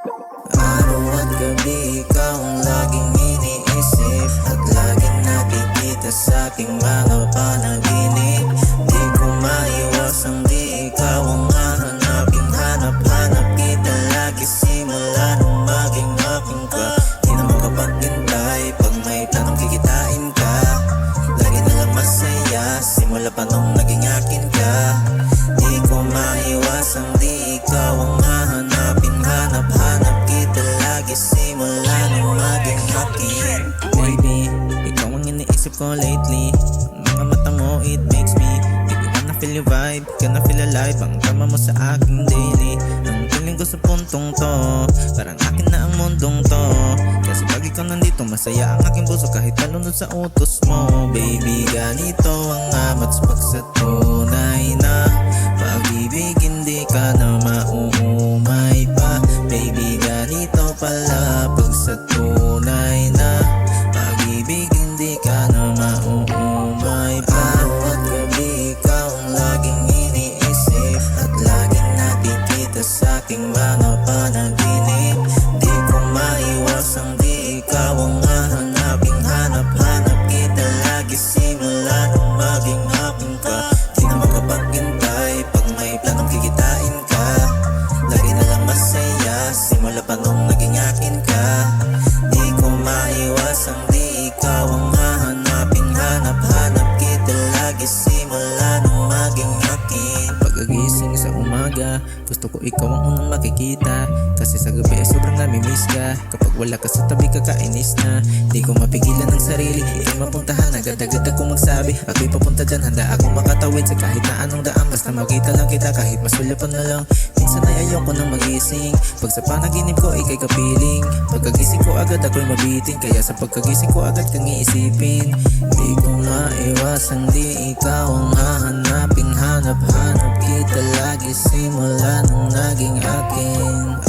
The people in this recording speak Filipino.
Araw at gabi ikaw ang laging iniisip at laging nakikita sa aking mga panaginip. Di ko maiwasang di ikaw ang hahanapin. Hanap-hanap kita lagi simula nung maging aking ka. Di na makapaghintay pag may planong kikitain ka. Lagi na lang masaya simula pa nung naging akin ka. Di ko maiwasang di ikaw ang hahanapin. Hanap-hanap kita lagi simula nung maging akin. Baby, ikaw ang iniisip ko lately. Mga mata mo, it makes me if you wanna feel your vibe, gonna feel alive. Ang tama mo sa aking daily. Ang feeling ko sa puntong to, parang akin na ang mundong to. Kasi pag ikaw nandito, masaya ang aking puso kahit talunod sa utos mo. Baby, ganito ang amats pag sa tunay na pag-ibig, hindi ka na mauumay pa. Baby, ganito pala pag sa tunay na pag-ibig, hindi ka na mauumay pa. Araw at gabi ikaw ang laging iniisip at laging nakikita sa aking mga panaginip. Di ko maiwasang di ikaw ang hahanapin. Hanap-hanap kita lagi simula nung maging aking ka. Di na makapaghintay pag may planong kikitain ka. Lagi na lang masaya simula pa nung naging akin ka. Di ko maiwasang di ikaw ang hahanapin. Hanap-hanap kita lagi simula nung maging akin. Pagkagising sa umaga, gusto ko ikaw ang unang makikita. Kasi sa gabi sobrang namimiss ka. Kapag wala ka sa tabi kakainis na. Di ko mapigilan ang sarili, ika'y mapuntahan. Agad-agad akong magsabi, ako'y papunta dyan. Handa akong makatawid sa kahit na anong daan. Basta makita lang kita kahit masulapan na lang. Minsan ay ayoko nang magising. Pag sa panaginip ko ika'y kapiling. Pagkagising ko agad ako'y mabiting. Kaya sa pagkagising ko agad kang iisipin. Di ko maiwasang di ikaw ang hahanapin. Hanap-hanap kita lagi simula nung naging akin.